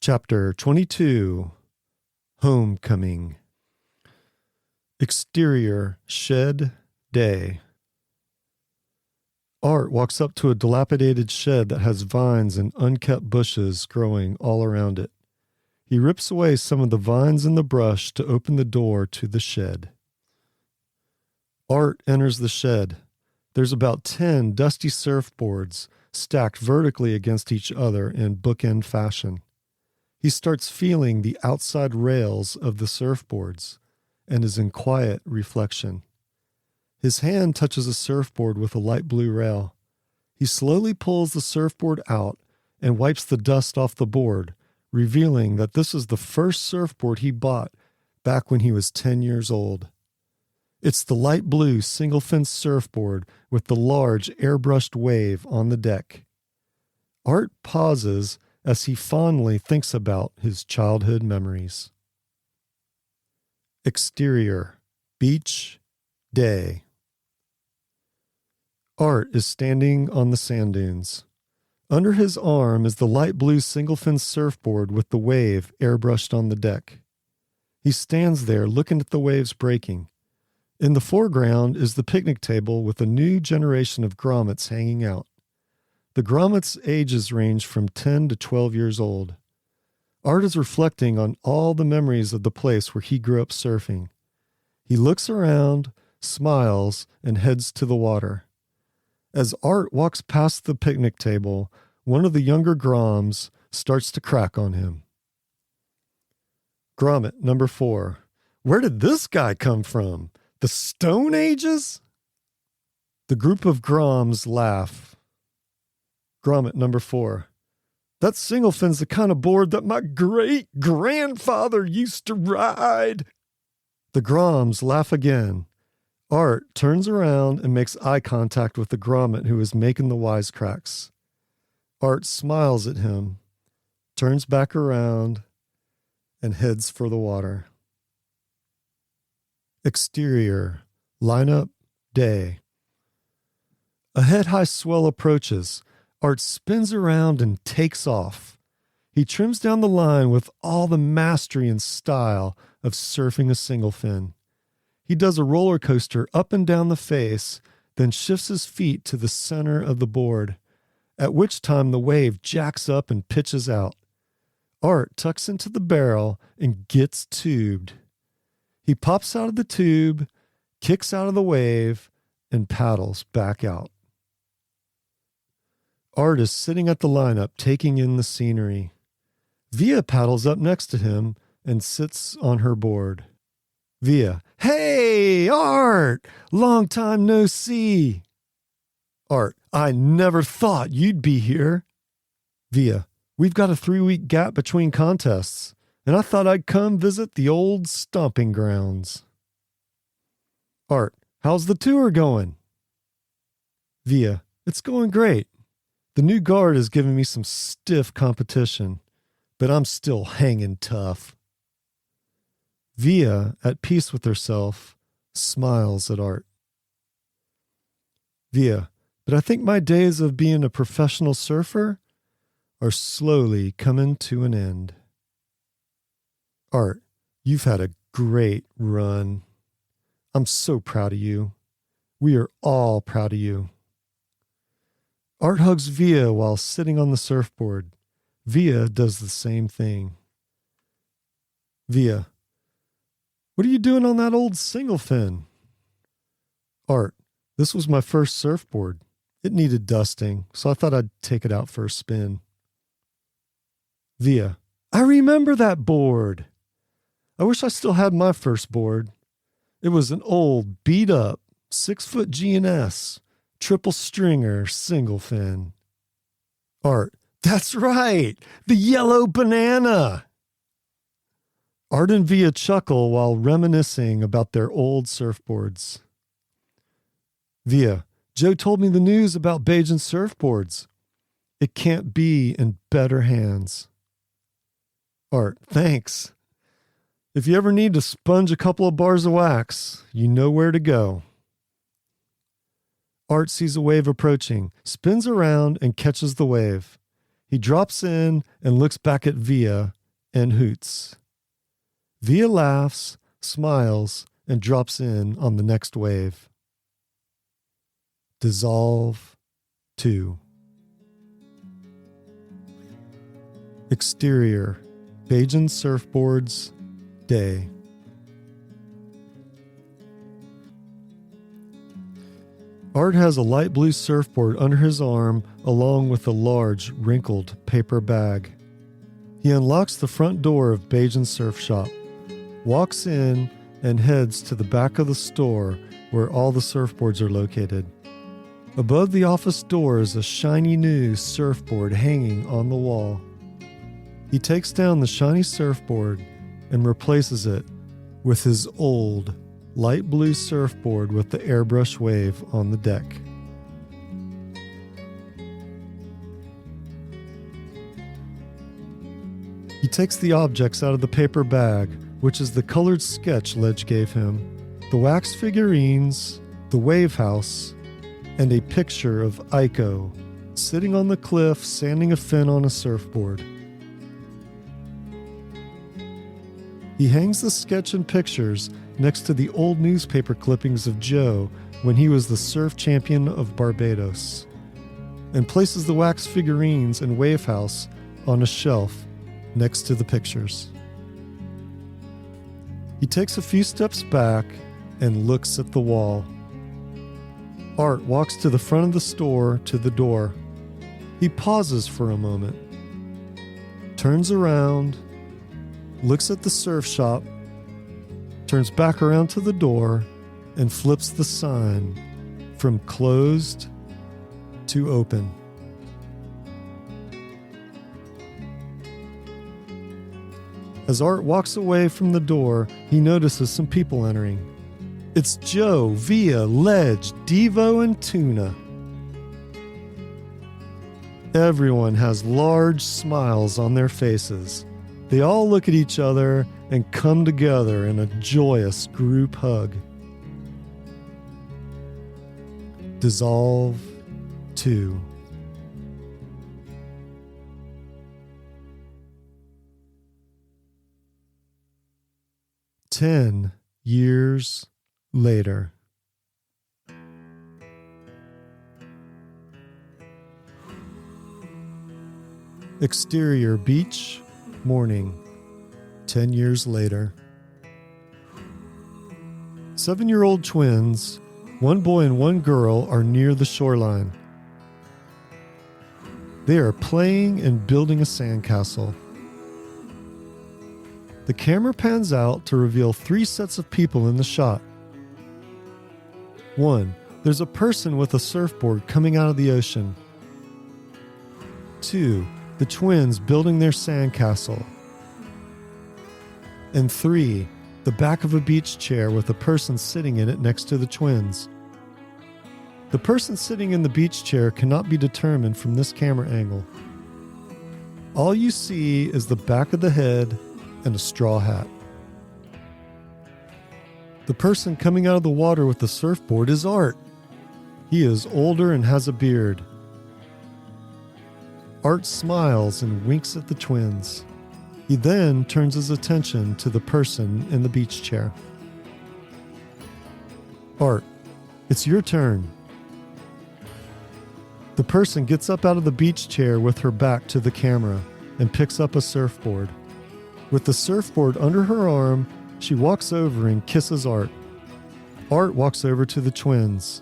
Chapter 22, Homecoming. Exterior, shed, day. Art walks up to a dilapidated shed that has vines and unkept bushes growing all around it. He rips away some of the vines and the brush to open the door to the shed. Art enters the shed. There's about 10 dusty surfboards stacked vertically against each other in bookend fashion. He starts feeling the outside rails of the surfboards and is in quiet reflection. His hand touches a surfboard with a light blue rail. He slowly pulls the surfboard out and wipes the dust off the board, revealing that this is the first surfboard he bought back when he was 10 years old. It's the light blue single-fin surfboard with the large airbrushed wave on the deck. Art pauses as he fondly thinks about his childhood memories. Exterior, beach, day. Art is standing on the sand dunes. Under his arm is the light blue single-fin surfboard with the wave airbrushed on the deck. He stands there looking at the waves breaking. In the foreground is the picnic table with a new generation of grommets hanging out. The grommets' ages range from 10 to 12 years old. Art is reflecting on all the memories of the place where he grew up surfing. He looks around, smiles, and heads to the water. As Art walks past the picnic table, one of the younger groms starts to crack on him. Grommet number 4. Where did this guy come from? The Stone Ages? The group of groms laugh. Grommet number 4. That single fin's the kind of board that my great-grandfather used to ride. The groms laugh again. Art turns around and makes eye contact with the grommet who is making the wisecracks. Art smiles at him, turns back around, and heads for the water. Exterior, lineup, day. A head-high swell approaches. Art spins around and takes off. He trims down the line with all the mastery and style of surfing a single fin. He does a roller coaster up and down the face, then shifts his feet to the center of the board, at which time the wave jacks up and pitches out. Art tucks into the barrel and gets tubed. He pops out of the tube, kicks out of the wave, and paddles back out. Art is sitting at the lineup, taking in the scenery. Via paddles up next to him and sits on her board. Via, hey, Art! Long time no see. Art, I never thought you'd be here. Via, we've got a 3-week gap between contests, and I thought I'd come visit the old stomping grounds. Art, how's the tour going? Via, it's going great. The new guard has given me some stiff competition, but I'm still hanging tough. Via, at peace with herself, smiles at Art. Via, but I think my days of being a professional surfer are slowly coming to an end. Art, you've had a great run. I'm so proud of you. We are all proud of you. Art hugs Via while sitting on the surfboard. Via does the same thing. Via, what are you doing on that old single fin? Art, this was my first surfboard. It needed dusting, so I thought I'd take it out for a spin. Via, I remember that board. I wish I still had my first board. It was an old, beat-up, 6-foot G&S. Triple stringer, single fin. Art, that's right, the yellow banana. Art and Via chuckle while reminiscing about their old surfboards. Via, Joe told me the news about Bajan surfboards. It can't be in better hands. Art, thanks. If you ever need to sponge a couple of bars of wax, you know where to go. Art sees a wave approaching, spins around, and catches the wave. He drops in and looks back at Via and hoots. Via laughs, smiles, and drops in on the next wave. Dissolve 2. Exterior, Bajan surfboards, day. Art has a light blue surfboard under his arm along with a large, wrinkled paper bag. He unlocks the front door of Bajan Surf Shop, walks in, and heads to the back of the store where all the surfboards are located. Above the office door is a shiny new surfboard hanging on the wall. He takes down the shiny surfboard and replaces it with his old, light blue surfboard with the airbrush wave on the deck. He takes the objects out of the paper bag, which is the colored sketch Ledge gave him, the wax figurines, the wave house, and a picture of Aiko sitting on the cliff sanding a fin on a surfboard. He hangs the sketch and pictures next to the old newspaper clippings of Joe when he was the surf champion of Barbados, and places the wax figurines and wave house on a shelf next to the pictures. He takes a few steps back and looks at the wall. Art walks to the front of the store to the door. He pauses for a moment, turns around, looks at the surf shop, turns back around to the door, and flips the sign from closed to open. As Art walks away from the door, he notices some people entering. It's Joe, Via, Ledge, Devo, and Tuna. Everyone has large smiles on their faces. They all look at each other and come together in a joyous group hug. Dissolve 2. "10 years later." Exterior beach, morning, 10 years later. 7-year-old twins, one boy and one girl, are near the shoreline. They are playing and building a sandcastle. The camera pans out to reveal 3 sets of people in the shot. 1. There's a person with a surfboard coming out of the ocean. 2. The twins building their sandcastle. And 3. The back of a beach chair with a person sitting in it next to the twins. The person sitting in the beach chair cannot be determined from this camera angle. All you see is the back of the head and a straw hat. The person coming out of the water with the surfboard is Art. He is older and has a beard. Art smiles and winks at the twins. He then turns his attention to the person in the beach chair. "Art, it's your turn." The person gets up out of the beach chair with her back to the camera and picks up a surfboard. With the surfboard under her arm, she walks over and kisses Art. Art walks over to the twins.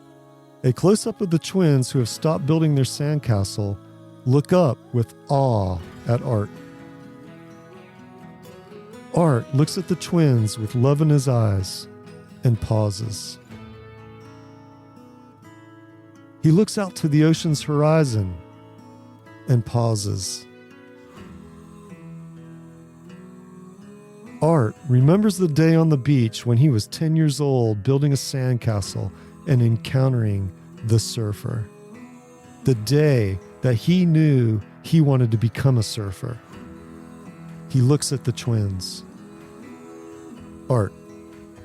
A close-up of the twins who have stopped building their sandcastle look up with awe at Art. Art looks at the twins with love in his eyes and pauses. He looks out to the ocean's horizon and pauses. Art remembers the day on the beach when he was 10 years old building a sandcastle and encountering the surfer. The day that he knew he wanted to become a surfer. He looks at the twins. "Art,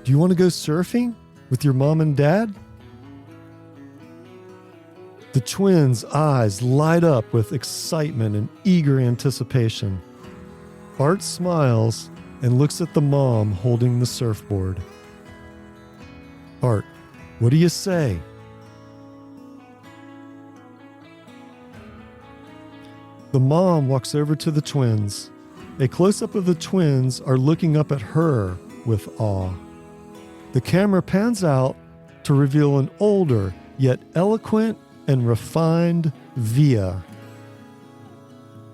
do you want to go surfing with your mom and dad?" The twins' eyes light up with excitement and eager anticipation. Art smiles and looks at the mom holding the surfboard. Art, what do you say? The mom walks over to the twins. A close-up of the twins are looking up at her with awe. The camera pans out to reveal an older, yet eloquent and refined Via.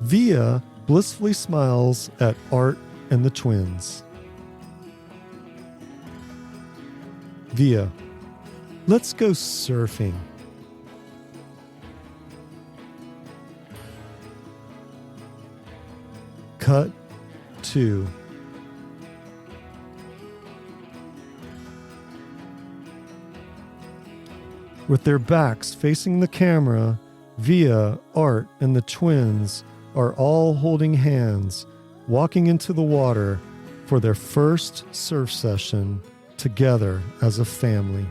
Via blissfully smiles at Art and the twins. Via, let's go surfing. Cut 2. With their backs facing the camera, Via, Art, and the twins are all holding hands, walking into the water for their first surf session together as a family.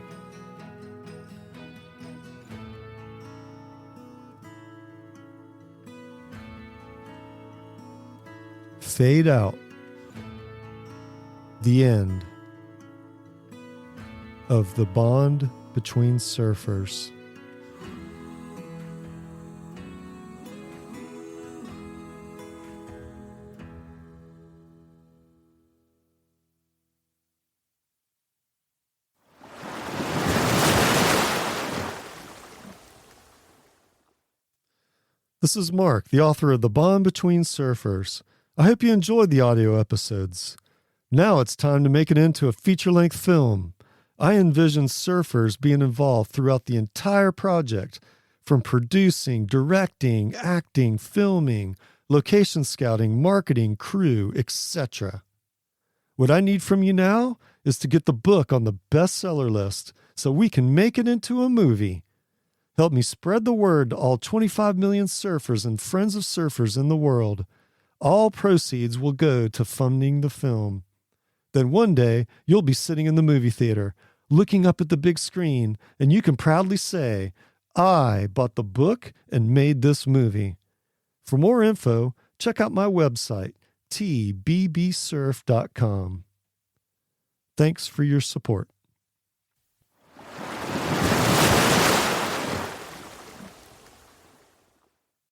Fade out. The end of The Bond Between Surfers. This is Mark, the author of The Bond Between Surfers. I hope you enjoyed the audio episodes. Now it's time to make it into a feature-length film. I envision surfers being involved throughout the entire project, from producing, directing, acting, filming, location scouting, marketing, crew, etc. What I need from you now is to get the book on the bestseller list so we can make it into a movie. Help me spread the word to all 25 million surfers and friends of surfers in the world. All proceeds will go to funding the film. Then one day, you'll be sitting in the movie theater, looking up at the big screen, and you can proudly say, I bought the book and made this movie. For more info, check out my website, tbbsurf.com. Thanks for your support.